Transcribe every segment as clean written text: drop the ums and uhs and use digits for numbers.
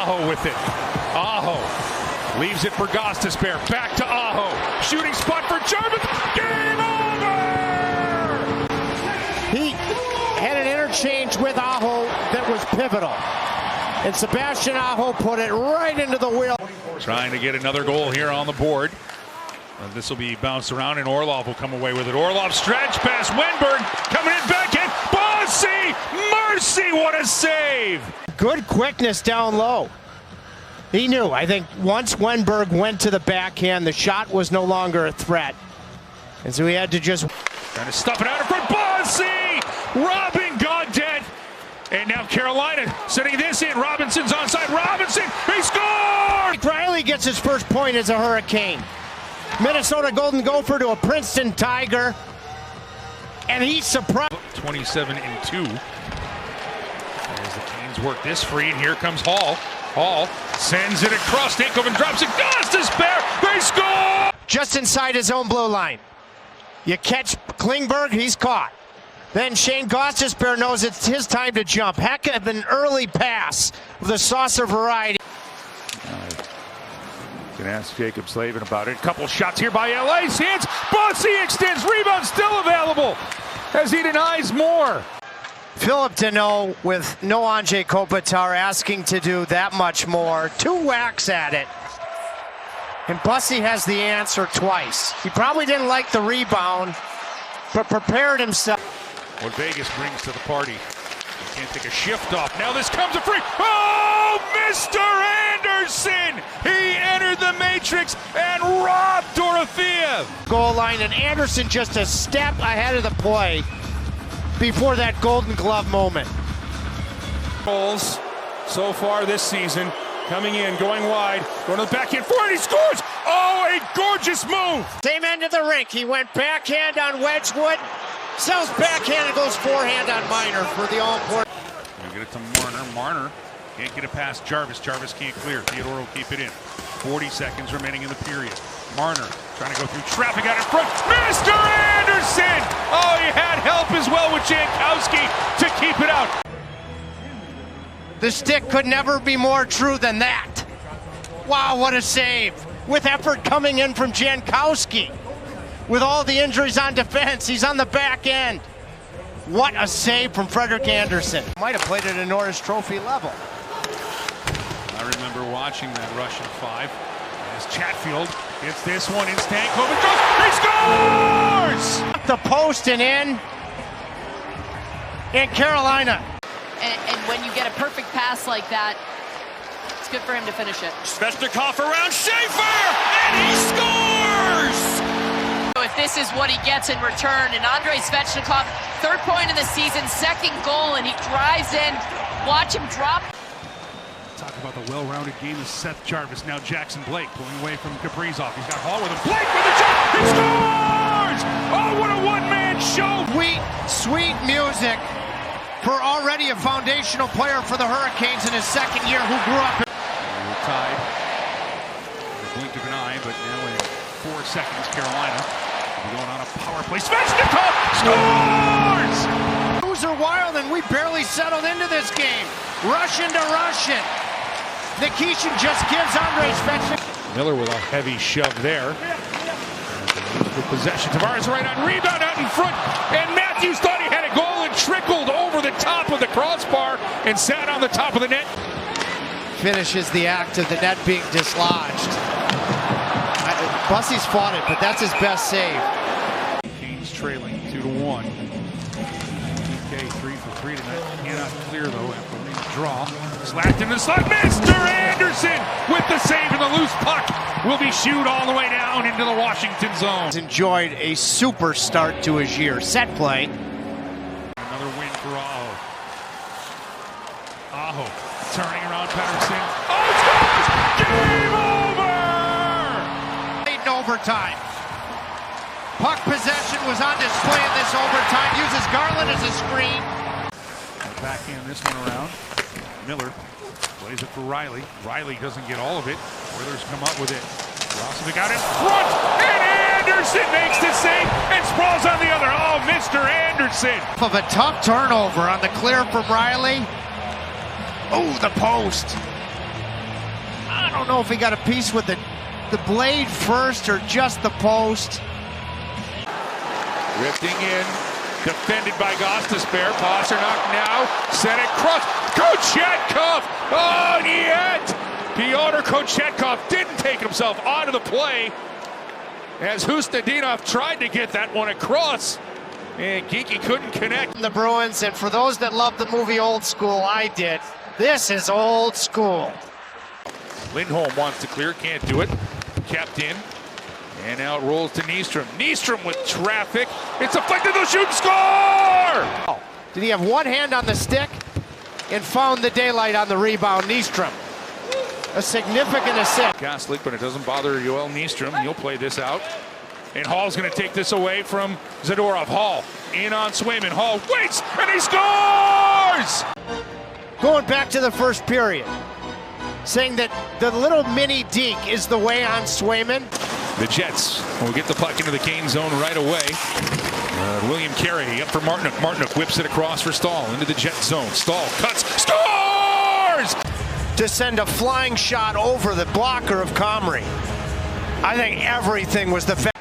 Aho with it. Aho leaves it for Gostisbehere. Back to Aho. Shooting spot for Jarvis. Game over! He had an interchange with Aho that was pivotal. And Sebastian Aho put it right into the wheel. Trying to get another goal here on the board. This will be bounced around and Orlov will come away with it. Orlov stretch pass. Wenberg coming in backhand. Bossy! Mercy! What a save! Good quickness down low. He knew. I think once Wenberg went to the backhand, the shot was no longer a threat. And so he had to just... Trying to stuff it out in front. Bossy! Robbing Gaudette. And now Carolina setting this in. Robinson's onside. Robinson! He scored! Riley gets his first point as a Hurricane. Minnesota Golden Gopher to a Princeton Tiger. And he's surprised. 27-2. As the Canes work this free, and here comes Hall. Hall sends it across. Stankoven drops it. Gostisbehere! They score! Just inside his own blue line. You catch Klingberg, he's caught. Then Shane Gostisbehere knows it's his time to jump. Heck of an early pass of the saucer variety. Can ask Jacob Slavin about it. A couple shots here by LA's hands. Bossy extends. Rebound still available as he denies more. Philip Deneau with no Anze Kopitar asking to do that much more. 2 whacks at it. And Bussy has the answer twice. He probably didn't like the rebound, but prepared himself. What Vegas brings to the party. He can't take a shift off. Now this comes a free. Oh, Mr. Anderson! He entered the matrix and robbed Dorofeev. Goal line, and Anderson just a step ahead of the play before that Golden Glove moment. Goals so far this season. Coming in, going wide, going to the backhand forward, he scores! Oh, a gorgeous move! Same end of the rink. He went backhand on Wedgwood, sells backhand and goes forehand on Minor for the all-important. Get it to Marner. Marner can't get it past Jarvis. Jarvis can't clear. Theodore will keep it in. 40 seconds remaining in the period. Marner trying to go through traffic out in front. Mr. Anderson! Oh, he had help as well with Jankowski to keep it out. The stick could never be more true than that. Wow, what a save. With effort coming in from Jankowski. With all the injuries on defense, he's on the back end. What a save from Frederik Andersen. Might have played at a Norris Trophy level. I remember watching that Russian 5 as Chatfield gets this one in Stankoven. He scores! The post and in Carolina. And when you get a perfect pass like that, it's good for him to finish it. Svechnikov around Schaefer, and he scores! If this is what he gets in return, and Andrei Svechnikov, 3rd point of the season, 2nd goal, and he drives in. Watch him drop. Talk about the well-rounded game of Seth Jarvis. Now Jackson Blake pulling away from Kaprizov. He's got Hall with him. Blake with the shot. He scores! Oh, what a one-man show! Sweet music for already a foundational player for the Hurricanes in his 2nd year who grew up. We're tied. The blink of an eye, but now in 4 seconds, Carolina will be going on a power play. Svechnikov scores! Moves are wild, and we barely settled into this game. Russian to Russian. Nikishin just gives Andrei Svechnikov. Miller with a heavy shove there. With possession, Tavares right on rebound out in front, and Matthews thought he had a goal and trickled over the top of the crossbar and sat on the top of the net. Finishes the act of the net being dislodged. Bussy's fought it, but that's his best save. Canes trailing 2-1. DK 3 for 3 tonight. Cannot clear though after winning the draw. Slapped into the slot. Mr. Anderson with the save, and the loose puck will be shooed all the way down into the Washington zone. Enjoyed a super start to his year. Set play. Another win for Aho. Aho turning around Pettersson. Oh, it scores! Game over! Late in overtime. Puck possession was on display in this overtime. Uses Garland as a screen. Back in this one around. Miller plays it for Riley. Riley doesn't get all of it. Oilers come up with it. Roslovic out in front, and Anderson makes the save, and Sprawl's on the other. Oh, Mr. Anderson! Of a tough turnover on the clear from Riley. Oh, the post. don't know if he got a piece with the blade first or just the post. Drifting in, defended by Gostisbehere. Pasternak now, sent it cross. Kochetkov! Oh, and yet Pyotr Kochetkov didn't take himself out of the play as Hustadinov tried to get that one across. And Geekie couldn't connect. The Bruins, and for those that love the movie Old School, I did. This is old school. Lindholm wants to clear, can't do it. Kept in. And now it rolls to Nystrom. Nystrom with traffic. It's deflected, they'll shoot, score! Did he have one hand on the stick and found the daylight on the rebound? Nystrom. A significant assist. Gaslick, but it doesn't bother Yoel Nystrom. He'll play this out. And Hall's going to take this away from Zadorov. Hall in on Swayman. Hall waits, and he scores! Going back to the first period, saying that the little mini deke is the way on Swayman. The Jets will get the puck into the Kane zone right away. William Carey up for Martinook. Martinook whips it across for Stahl into the Jet zone. Stahl cuts, scores! To send a flying shot over the blocker of Comrie. I think everything was the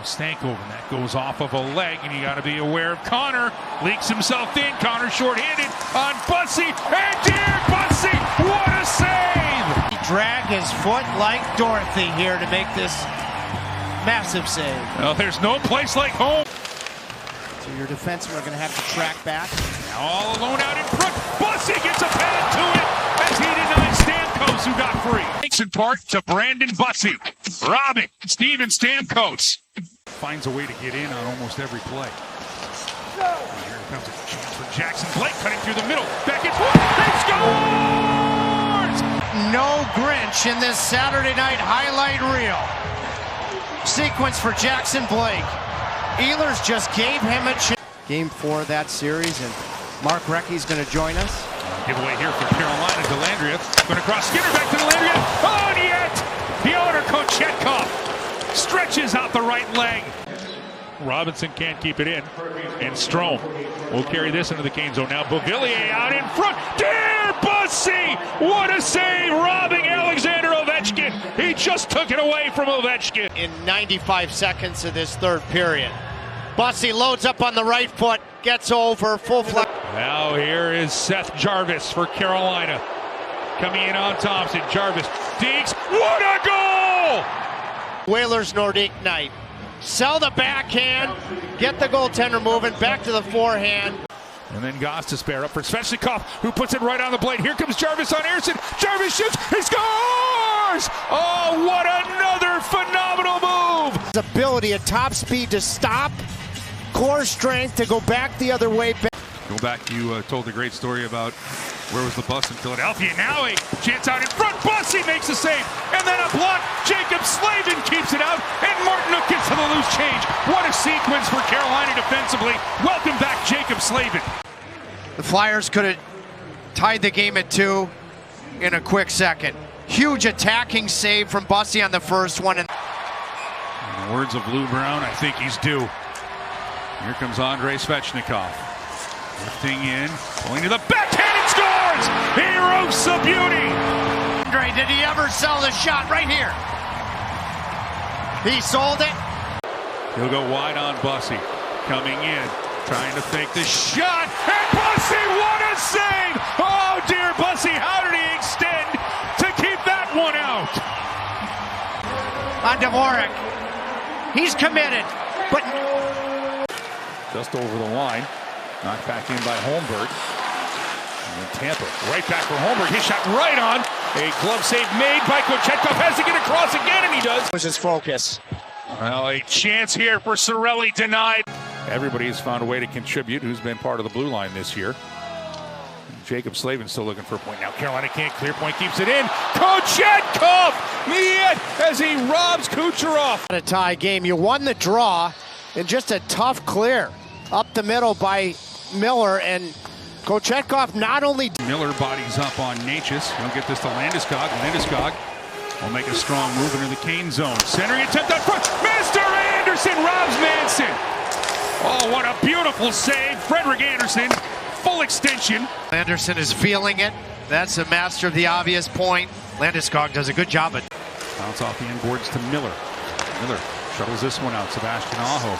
Stankoven, that goes off of a leg, and you got to be aware of Connor. Leaks himself in. Connor short-handed on Bussey, and dear Bussey, what a save! He dragged his foot like Dorothy here to make this massive save. Well, there's no place like home. So your defensemen are going to have to track back. Now all alone out in front. Bussey gets a pad to it as he denies Stamkos, who got free. Takes in part to Brandon Bussey. Robbing Steven Stamkos. Finds a way to get in on almost every play. And here comes a chance for Jackson Blake, cutting through the middle. Back and forth. He scores! No Grinch in this Saturday night highlight reel. Sequence for Jackson Blake. Ehlers just gave him a chance. Game 4 of that series, and Mark Recchi's going to join us. Giveaway here for Carolina. Dellandrea going to cross Skinner back to Dellandrea. Oh, and yet Pyotr Kochetkov stretches out the right leg. Robinson can't keep it in. And Strome will carry this into the Kane zone. Now Beauvillier out in front. Dear Bussey! What a save! Robbing Alexander Ovechkin. He just took it away from Ovechkin. In 95 seconds of this third period. Bussey loads up on the right foot, gets over, full flat. Now here is Seth Jarvis for Carolina. Coming in on Thompson. Jarvis digs. What a goal! Whalers Nordique night. Sell the backhand, get the goaltender moving, back to the forehand. And then Gostisbehere up for Svechnikov, who puts it right on the blade. Here comes Jarvis on Ersson. Jarvis shoots, he scores! Oh, what another phenomenal move! His ability at top speed to stop, core strength to go back the other way. Go back, you told a great story about where was the bus in Philadelphia. Now a chance out in front. Bussey makes a save. And then a block. Jacob Slavin keeps it out. And Martinook gets to the loose change. What a sequence for Carolina defensively. Welcome back, Jacob Slavin. The Flyers could have tied the game at 2 in a quick second. Huge attacking save from Bussey on the first one. In the words of Lou Brown, I think he's due. Here comes Andrei Svechnikov. Lifting in, going to the backhand and scores! He roasts a beauty! Andre, did he ever sell the shot right here? He sold it. He'll go wide on Bussey. Coming in, trying to fake the shot. And Bussey, what a save! Oh dear, Bussey, how did he extend to keep that one out? On Dvorak. He's committed, but just over the line. Knocked back in by Holmberg. And Tampa right back for Holmberg. His shot right on. A glove save made by Kochetkov. Has to get across again, and he does. Was his focus. Well, a chance here for Cirelli denied. Everybody has found a way to contribute who's been part of the blue line this year. Jacob Slavin still looking for a point. Now Carolina can't clear point, keeps it in. Kochetkov! Niet as he robs Kucherov. A tie game. You won the draw and just a tough clear up the middle by Miller, and Kochetkov not only... Miller bodies up on Natchez. He'll get this to Landeskog. Landeskog will make a strong move into the Kane zone. Centering attempt up front. Mr. Anderson robs Manson. Oh, what a beautiful save. Frederik Andersen, full extension. Anderson is feeling it. That's a master of the obvious point. Landeskog does a good job at. Bounce off the inboards to Miller. Miller shuttles this one out. Sebastian Aho.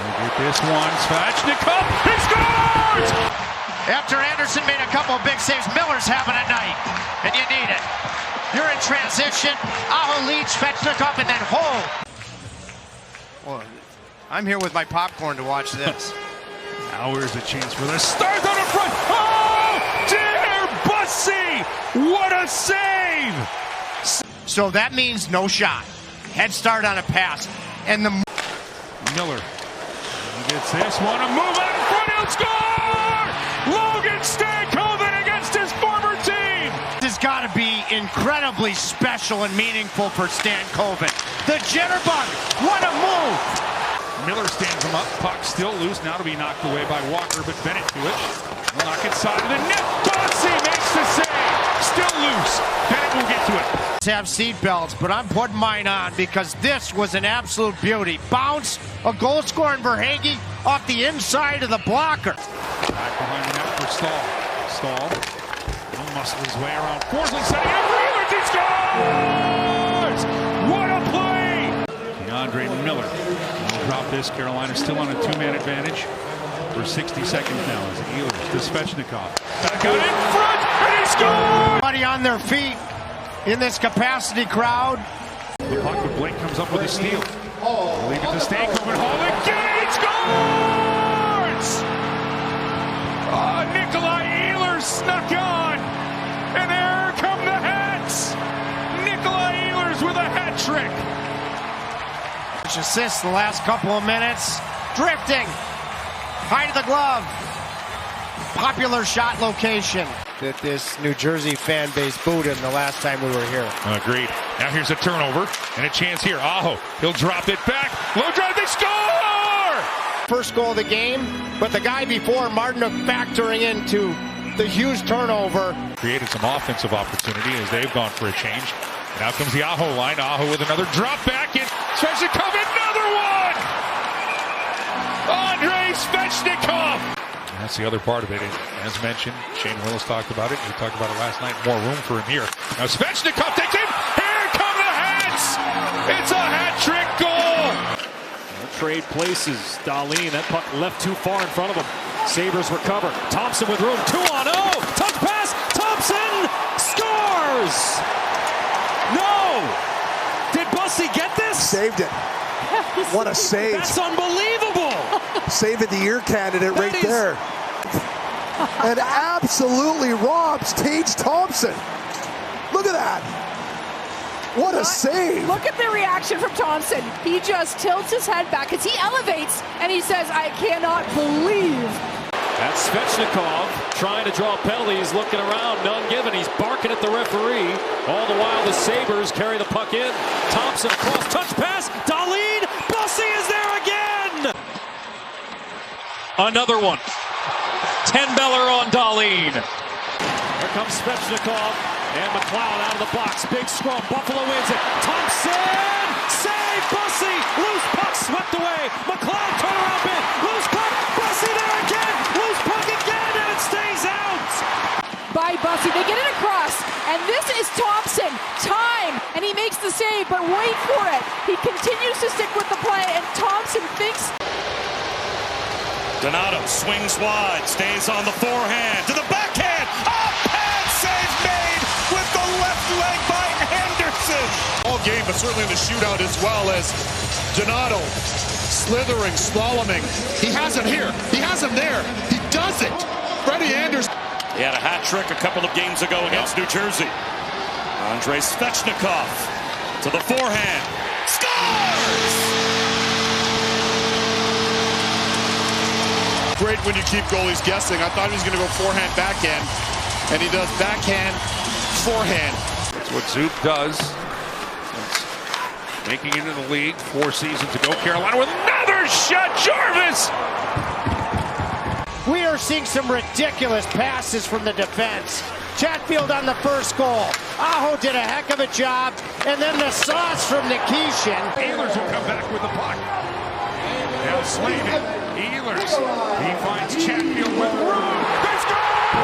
Get this one. Svechnikov. He scores! After Anderson made a couple of big saves, Miller's having a night, and you need it. You're in transition. Aho leads Svechnikov, and then Ho. Well, I'm here with my popcorn to watch this. Now here's a chance for the start on the front. Oh, dear Bussy! What a save! So that means no shot. Head start on a pass. And the Miller. He gets this one. A move out in front. He'll score! Logan Stankoven against his former team. This has got to be incredibly special and meaningful for Stankoven. The jitterbug. What a move! Miller stands him up. Puck still loose. Now to be knocked away by Walker, but Bennett to it. Will knock it side of the net. Bossy makes the save. Still loose. Bennett will get to it. Have seat belts, but I'm putting mine on because this was an absolute beauty. Bounce, a goal scorer in Verhaeghe off the inside of the blocker. Back behind the net for Stahl. Stahl will muscle his way around. Forsling setting up for Ehlers. He scores! What a play! DeAndre Miller will drop this. Carolina still on a two-man advantage for 60 seconds now as Ehlers to Svechnikov. Back out in front, and he scores! Everybody on their feet. In this capacity crowd. The puck with Blake comes up with a steal. Leave it to Stankoven. Hall again. He scores! Oh, Nikolai Ehlers snuck on. And there come the hats. Nikolai Ehlers with a hat trick. Assists the last couple of minutes. Drifting. High to the glove. Popular shot location that this New Jersey fan base booed him the last time we were here. Agreed. Now here's a turnover and a chance here. Aho, he'll drop it back. Low drive, they score! First goal of the game, but the guy before, Martinook, factoring into the huge turnover. Created some offensive opportunity as they've gone for a change. Now comes the Aho line. Aho with another drop back. And Svechnikov, another one! Andrei Svechnikov! That's the other part of it. As mentioned, Shane Willis talked about it. We talked about it last night. More room for him here. Now Svechnikov takes it. Here come the Hats. It's a hat trick goal. Trade places. Dahlin, that puck left too far in front of him. Sabres recover. Thompson with room. 2-on-0. Touch pass. Thompson scores. No. Did Bussy get this? Saved it. What a save. That's unbelievable. Save of the year candidate right there. And absolutely robs Tage Thompson. Look at that. What a save. Look at the reaction from Thompson. He just tilts his head back as he elevates and he says, I cannot believe. That's Svechnikov trying to draw a penalty. He's looking around, none given. He's barking at the referee. All the while the Sabres carry the puck in. Thompson across, touch pass. Dahlin, Bussy is there again. Another one. 10-beller on Dahlin. Here comes Svechnikov and McLeod out of the box. Big scrum. Buffalo wins it. Thompson, save Bussy. Loose puck swept away. McLeod turnaround bid. Loose puck. Bussy there again. Loose puck again, and it stays out. By Bussy, they get it across, and this is Thompson. Time, and he makes the save, but wait for it. He continues to stick with the play, and Thompson thinks. Donato swings wide, stays on the forehand, to the backhand, a pad save made with the left leg by Henderson. All game, but certainly in the shootout as well as Donato slithering, slaloming. He has him here, he has him there, he does it. Freddie Anderson. He had a hat trick a couple of games ago against New Jersey. Andrei Svechnikov to the forehand, scores! Great when you keep goalies guessing. I thought he was going to go forehand, backhand, and he does backhand, forehand. That's what Zoop does. It's making it in the league 4 seasons ago. Carolina with another shot. Jarvis! We are seeing some ridiculous passes from the defense. Chatfield on the first goal. Aho did a heck of a job. And then the sauce from Nikishin. Ehlers will come back with the puck. Now Slavin. Ehlers. He finds Chatfield with room. They score!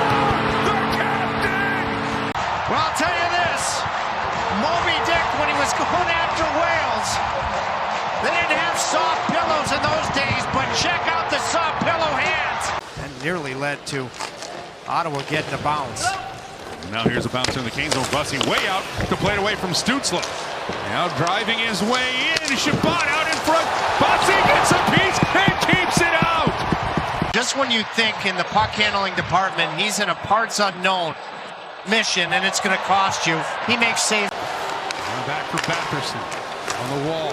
The captain! Well, I'll tell you this, Moby Dick, when he was going after Wales, they didn't have soft pillows in those days, but check out the soft pillow hands. And nearly led to Ottawa getting a bounce. And now here's a bounce in the Canes zone. Bussy way out to play it away from Stützle. Now driving his way in. Chabot out in front. Bussy gets a piece and keeps it out. Just when you think in the puck handling department, he's in a parts unknown mission and it's going to cost you, he makes saves. Back for Batherson on the wall.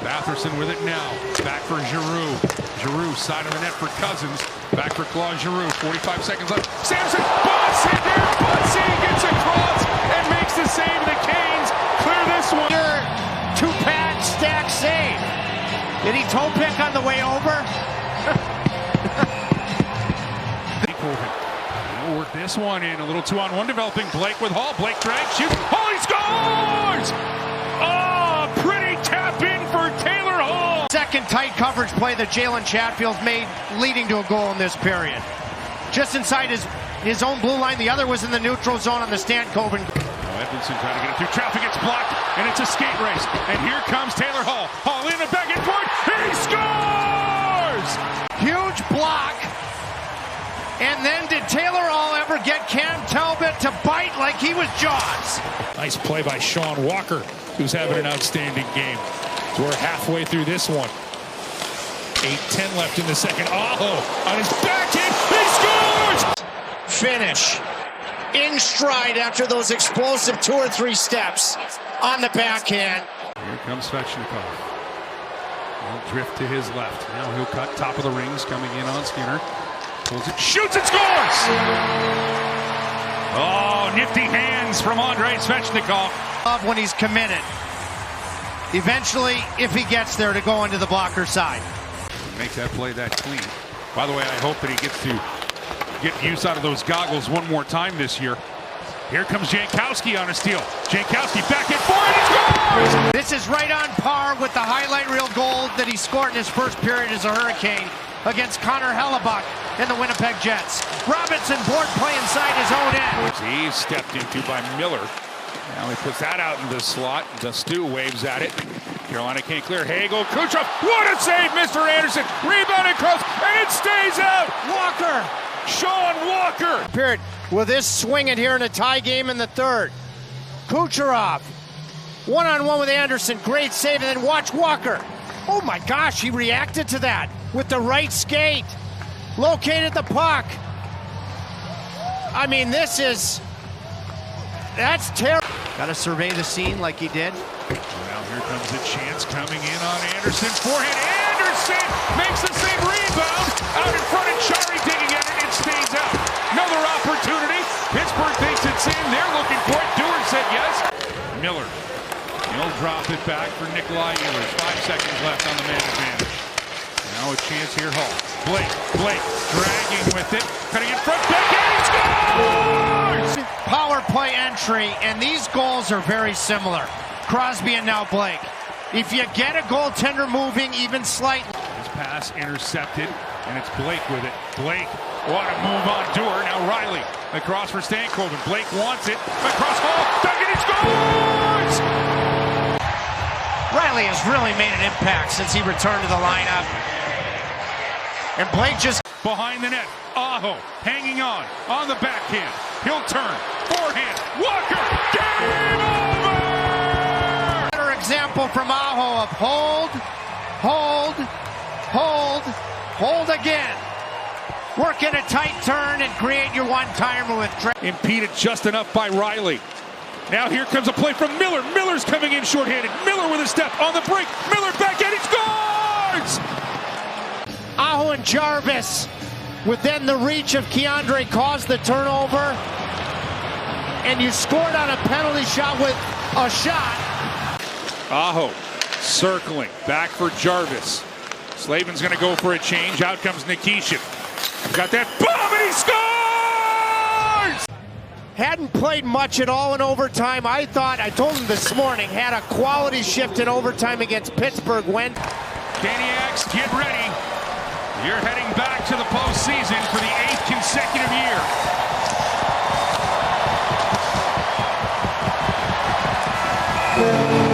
Batherson with it now. Back for Giroux. Giroux side of the net for Cousins. Back for Claude Giroux. 45 seconds left. Samson. Bussy there. Bussy gets across and makes the save. The Canes clear this one. Two-pad stack save. Did he toe pick on the way over? He'll work this one in. A little 2-on-1 developing. Blake with Hall. Blake drags, shoots. Hall, he scores! Oh, pretty tap in for Taylor Hall. Second tight coverage play that Jalen Chatfield made, leading to a goal in this period. Just inside his own blue line. The other was in the neutral zone on the Stankoven. Edmondson trying to get it through traffic. It's blocked, and it's a skate race. And here comes Taylor Hall. Hall in the back and forth. He scores! Huge block. And then did Taylor Hall ever get Cam Talbot to bite like he was Jaws? Nice play by Sean Walker, who's having an outstanding game. So we're halfway through this one. 8:10 left in the second. Aho on his backhand. He scores! Finish. In stride after those explosive 2 or 3 steps on the backhand. Here comes Svechnikov. He'll drift to his left. Now he'll cut top of the rings, coming in on Skinner. Pulls it, shoots, it scores! Oh, nifty hands from Andrei Svechnikov. When he's committed. Eventually, if he gets there, to go into the blocker side. Make that play that clean. By the way, I hope that he gets to get use out of those goggles one more time this year. Here comes Jankowski on a steal. Jankowski back and forth, and he scores! This is right on par with the highlight reel goal that he scored in his first period as a Hurricane against Connor Hellebuck and the Winnipeg Jets. Robinson board play inside his own end. He's stepped into by Miller. Now he puts that out in the slot. Stu waves at it. Carolina can't clear. Hagel, Kucherov. What a save, Mr. Anderson. Rebound across, and it stays out. Walker. Sean Walker. Period. Will this swing it here in a tie game in the third? Kucherov. One-on-one with Anderson. Great save, and then watch Walker. Oh my gosh, he reacted to that with the right skate. Located the puck. I mean, that's terrible. Got to survey the scene like he did. Well, here comes a chance coming in on Anderson. Forehand. Anderson makes the same rebound. Out in front of Chari digging at it. It stays out. Another opportunity. Pittsburgh thinks it's in. They're looking for it. Dewar said yes. Miller. He'll drop it back for Nikolai Ehlers. 5 seconds left on the man advantage. Now a chance here, Hall. Blake dragging with it. Cutting in front. Backhand. Scores! Power play entry, and these goals are very similar. Crosby and now Blake. If you get a goaltender moving even slightly. His pass intercepted, and it's Blake with it. Blake, what a move on Dewar. Now Riley across for Stankoven. Blake wants it. Across Hall. Duggan, he scores! Riley has really made an impact since he returned to the lineup. And Blake just behind the net. Aho hanging on the backhand. He'll turn. Forehand. Walker. Game over! Better example from Aho of hold again. Work in a tight turn and create your one-timer with Trey. Impeded just enough by Riley. Now here comes a play from Miller. Miller's coming in shorthanded. Miller with a step on the break. Miller backhand. He scores! Aho and Jarvis, within the reach of Keandre, caused the turnover. And you scored on a penalty shot with a shot. Aho circling. Back for Jarvis. Slavin's going to go for a change. Out comes Nikishin. Got that bomb, and he scores! Hadn't played much at all in overtime. I told him this morning, had a quality shift in overtime against Pittsburgh. Daniacs, get ready. You're heading back to the postseason for the 8th consecutive year. Bye.